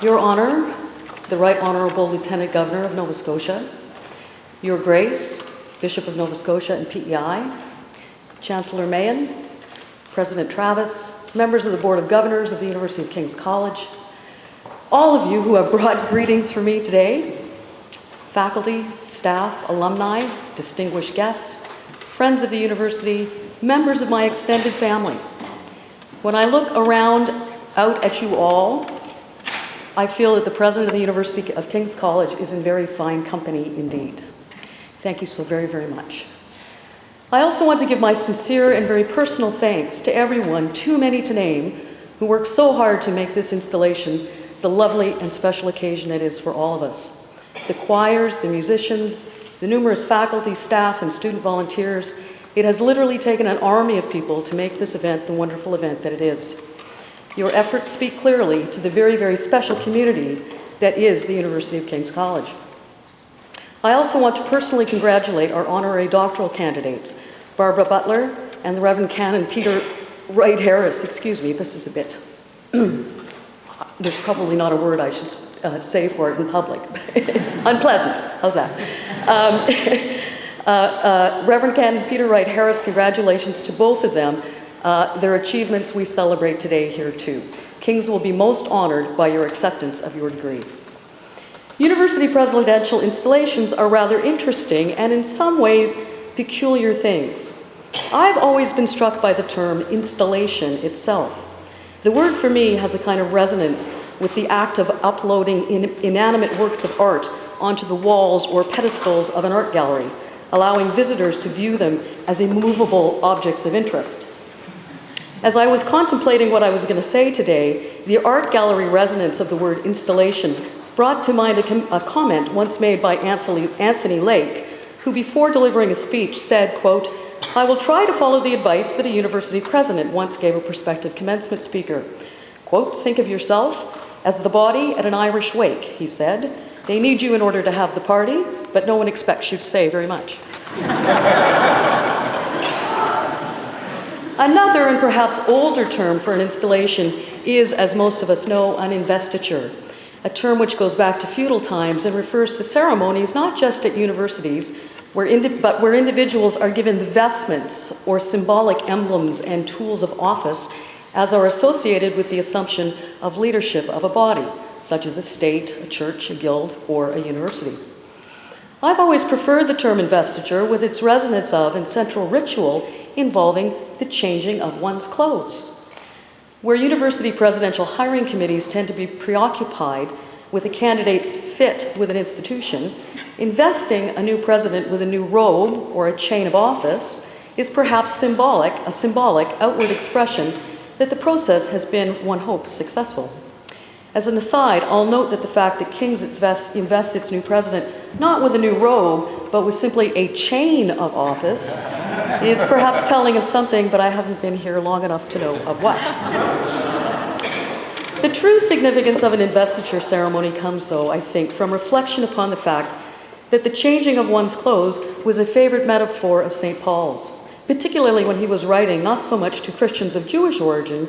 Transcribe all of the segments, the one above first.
Your Honor, the Right Honourable Lieutenant Governor of Nova Scotia, Your Grace, Bishop of Nova Scotia and PEI, Chancellor Mahan, President Travis, members of the Board of Governors of the University of King's College, all of you who have brought greetings for me today, faculty, staff, alumni, distinguished guests, friends of the university, members of my extended family. When I look around out at you all, I feel that the President of the University of King's College is in very fine company indeed. Thank you so very, very much. I also want to give my sincere and very personal thanks to everyone, too many to name, who worked so hard to make this installation the lovely and special occasion it is for all of us. The choirs, the musicians, the numerous faculty, staff, and student volunteers, it has literally taken an army of people to make this event the wonderful event that it is. Your efforts speak clearly to the very, very special community that is the University of King's College. I also want to personally congratulate our honorary doctoral candidates, Barbara Butler and the Reverend Canon Peter Wright Harris. Excuse me, this is a bit, there's probably not a word I should say for it in public. Unpleasant, how's that? Reverend Canon Peter Wright Harris, congratulations to both of them. Their achievements we celebrate today here too. Kings will be most honored by your acceptance of your degree. University presidential installations are rather interesting and in some ways peculiar things. I've always been struck by the term installation itself. The word for me has a kind of resonance with the act of uploading inanimate works of art onto the walls or pedestals of an art gallery, allowing visitors to view them as immovable objects of interest. As I was contemplating what I was going to say today, the art gallery resonance of the word installation brought to mind a comment once made by Anthony Lake, who before delivering a speech said, quote, "I will try to follow the advice that a university president once gave a prospective commencement speaker. Quote, think of yourself as the body at an Irish wake," he said. "They need you in order to have the party, but no one expects you to say very much." Another and perhaps older term for an installation is, as most of us know, an investiture, a term which goes back to feudal times and refers to ceremonies not just at universities, but where individuals are given the vestments or symbolic emblems and tools of office as are associated with the assumption of leadership of a body, such as a state, a church, a guild, or a university. I've always preferred the term investiture with its resonance of and central ritual involving the changing of one's clothes. Where university presidential hiring committees tend to be preoccupied with a candidate's fit with an institution, investing a new president with a new robe or a chain of office is perhaps a symbolic outward expression that the process has been, one hopes, successful. As an aside, I'll note that the fact that King's invests its new president not with a new robe, but with simply a chain of office is perhaps telling of something, but I haven't been here long enough to know of what. The true significance of an investiture ceremony comes, though, I think, from reflection upon the fact that the changing of one's clothes was a favorite metaphor of St. Paul's, particularly when he was writing not so much to Christians of Jewish origin,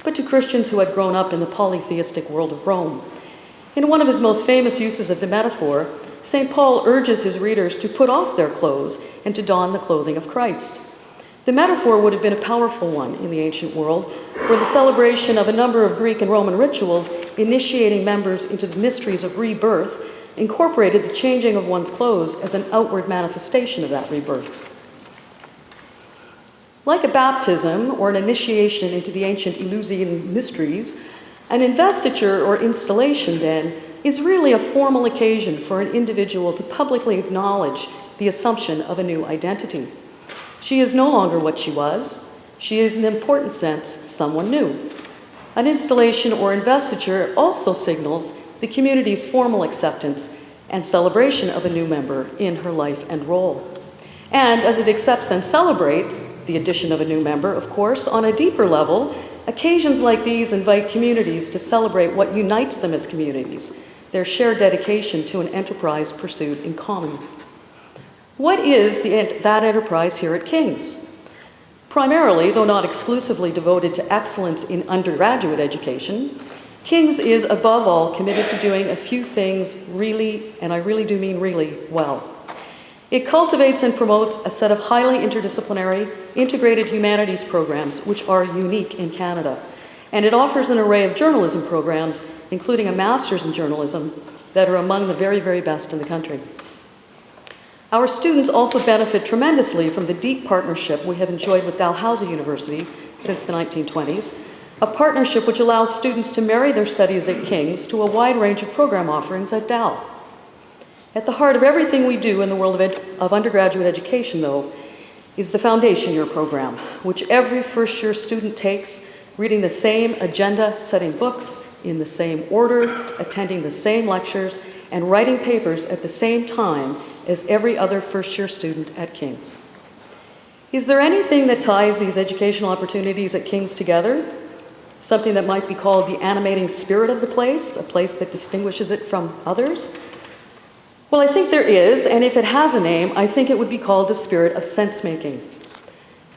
but to Christians who had grown up in the polytheistic world of Rome. In one of his most famous uses of the metaphor, St. Paul urges his readers to put off their clothes and to don the clothing of Christ. The metaphor would have been a powerful one in the ancient world, where the celebration of a number of Greek and Roman rituals initiating members into the mysteries of rebirth incorporated the changing of one's clothes as an outward manifestation of that rebirth. Like a baptism or an initiation into the ancient Eleusinian mysteries, an investiture or installation, then, is really a formal occasion for an individual to publicly acknowledge the assumption of a new identity. She is no longer what she was. She is, in an important sense, someone new. An installation or investiture also signals the community's formal acceptance and celebration of a new member in her life and role. And as it accepts and celebrates the addition of a new member, of course, on a deeper level, occasions like these invite communities to celebrate what unites them as communities, their shared dedication to an enterprise pursued in common. What is that enterprise here at King's? Primarily, though not exclusively devoted to excellence in undergraduate education, King's is, above all, committed to doing a few things really, and I really do mean really, well. It cultivates and promotes a set of highly interdisciplinary, integrated humanities programs which are unique in Canada. And it offers an array of journalism programs, including a master's in journalism, that are among the very, very best in the country. Our students also benefit tremendously from the deep partnership we have enjoyed with Dalhousie University since the 1920s, a partnership which allows students to marry their studies at King's to a wide range of program offerings at Dal. At the heart of everything we do in the world of undergraduate education, though, is the foundation year program, which every first-year student takes, reading the same agenda-setting books in the same order, attending the same lectures, and writing papers at the same time as every other first-year student at King's. Is there anything that ties these educational opportunities at King's together? Something that might be called the animating spirit of the place, a place that distinguishes it from others? Well, I think there is, and if it has a name, I think it would be called the spirit of sense-making.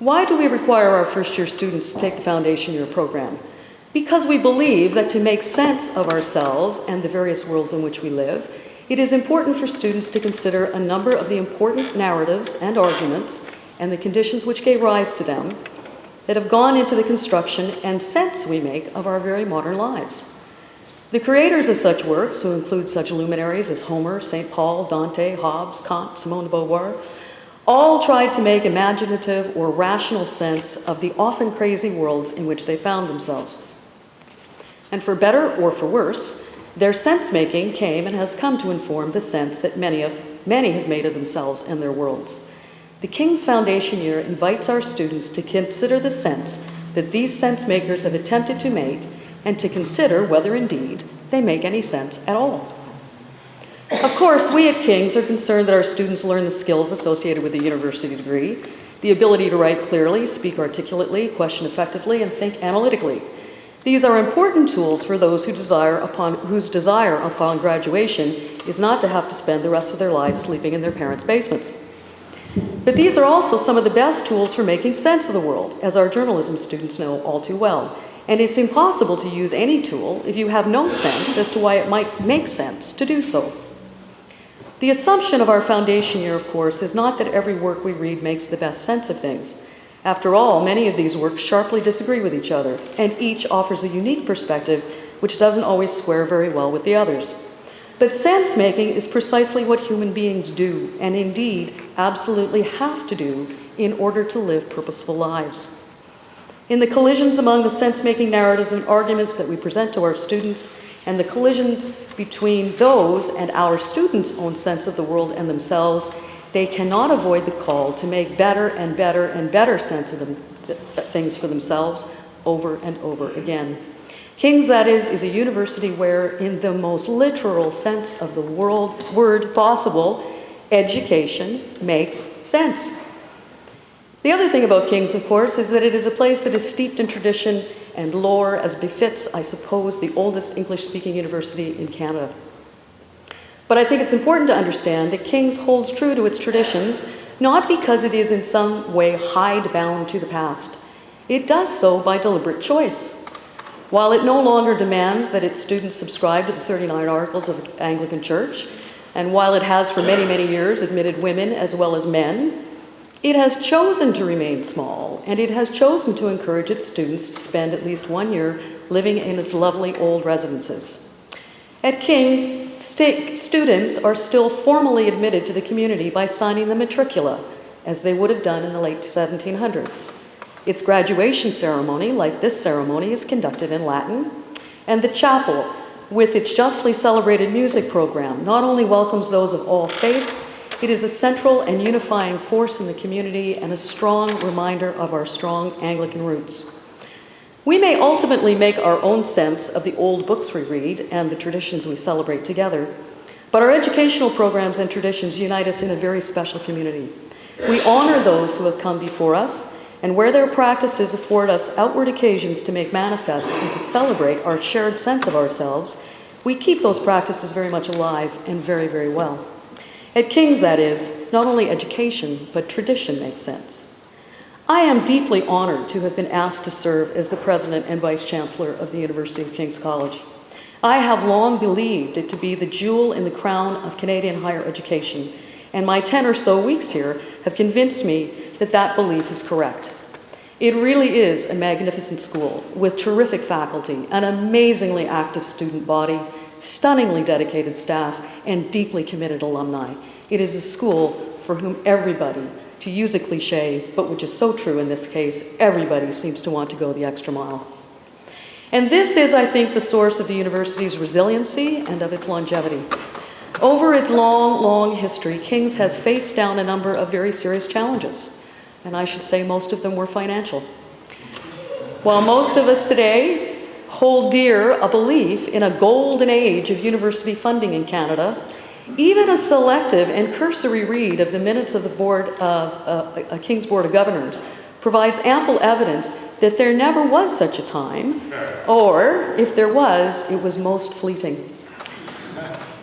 Why do we require our first-year students to take the foundation year program? Because we believe that to make sense of ourselves and the various worlds in which we live, it is important for students to consider a number of the important narratives and arguments and the conditions which gave rise to them that have gone into the construction and sense we make of our very modern lives. The creators of such works, who include such luminaries as Homer, St. Paul, Dante, Hobbes, Kant, Simone de Beauvoir, all tried to make imaginative or rational sense of the often crazy worlds in which they found themselves. And for better or for worse, their sense-making came and has come to inform the sense that many have made of themselves and their worlds. The King's Foundation Year invites our students to consider the sense that these sense-makers have attempted to make and to consider whether indeed they make any sense at all. Of course, we at King's are concerned that our students learn the skills associated with a university degree, the ability to write clearly, speak articulately, question effectively, and think analytically. These are important tools for those whose desire upon graduation is not to have to spend the rest of their lives sleeping in their parents' basements. But these are also some of the best tools for making sense of the world, as our journalism students know all too well. And it's impossible to use any tool if you have no sense as to why it might make sense to do so. The assumption of our foundation year, of course, is not that every work we read makes the best sense of things. After all, many of these works sharply disagree with each other, and each offers a unique perspective which doesn't always square very well with the others. But sense-making is precisely what human beings do, and indeed absolutely have to do in order to live purposeful lives. In the collisions among the sense-making narratives and arguments that we present to our students, and the collisions between those and our students' own sense of the world and themselves, they cannot avoid the call to make better and better and better sense of things for themselves over and over again. King's, that is a university where, in the most literal sense of the word possible, education makes sense. The other thing about King's, of course, is that it is a place that is steeped in tradition and lore, as befits, I suppose, the oldest English-speaking university in Canada. But I think it's important to understand that King's holds true to its traditions, not because it is in some way hidebound to the past. It does so by deliberate choice. While it no longer demands that its students subscribe to the 39 Articles of the Anglican Church, and while it has for many, many years admitted women as well as men, it has chosen to remain small, and it has chosen to encourage its students to spend at least 1 year living in its lovely old residences. At King's, students are still formally admitted to the community by signing the matricula, as they would have done in the late 1700s. Its graduation ceremony, like this ceremony, is conducted in Latin, and the chapel, with its justly celebrated music program, not only welcomes those of all faiths, it is a central and unifying force in the community and a strong reminder of our strong Anglican roots. We may ultimately make our own sense of the old books we read and the traditions we celebrate together, but our educational programs and traditions unite us in a very special community. We honor those who have come before us, and where their practices afford us outward occasions to make manifest and to celebrate our shared sense of ourselves, we keep those practices very much alive and very, very well. At King's, that is, not only education, but tradition makes sense. I am deeply honored to have been asked to serve as the President and Vice Chancellor of the University of King's College. I have long believed it to be the jewel in the crown of Canadian higher education, and my 10 or so weeks here have convinced me that that belief is correct. It really is a magnificent school with terrific faculty, an amazingly active student body, stunningly dedicated staff, and deeply committed alumni. It is a school for whom everybody, to use a cliche, but which is so true in this case, everybody seems to want to go the extra mile. And this is, I think, the source of the university's resiliency and of its longevity. Over its long, long history, King's has faced down a number of very serious challenges, and I should say most of them were financial. While most of us today hold dear a belief in a golden age of university funding in Canada, even a selective and cursory read of the minutes of the King's Board of Governors provides ample evidence that there never was such a time, or if there was, it was most fleeting.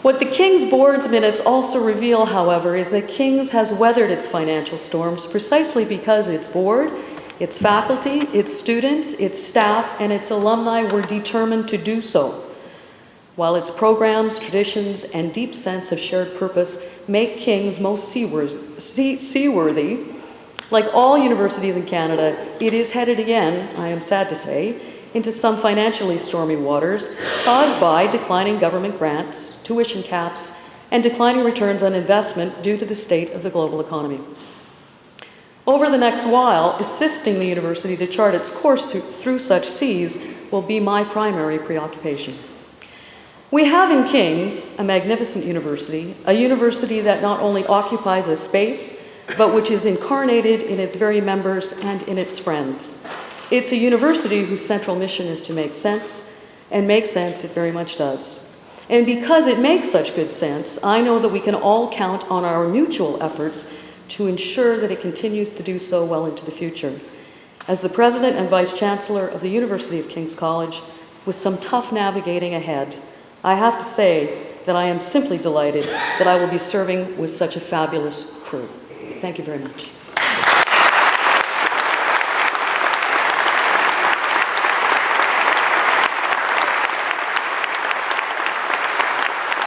What the King's Board's minutes also reveal, however, is that King's has weathered its financial storms precisely because its board, its faculty, its students, its staff, and its alumni were determined to do so. While its programs, traditions, and deep sense of shared purpose make King's most seaworthy, like all universities in Canada, it is headed again, I am sad to say, into some financially stormy waters caused by declining government grants, tuition caps, and declining returns on investment due to the state of the global economy. Over the next while, assisting the university to chart its course through such seas will be my primary preoccupation. We have in King's a magnificent university, a university that not only occupies a space, but which is incarnated in its very members and in its friends. It's a university whose central mission is to make sense, and make sense it very much does. And because it makes such good sense, I know that we can all count on our mutual efforts to ensure that it continues to do so well into the future. As the President and Vice Chancellor of the University of King's College, with some tough navigating ahead, I have to say that I am simply delighted that I will be serving with such a fabulous crew. Thank you very much.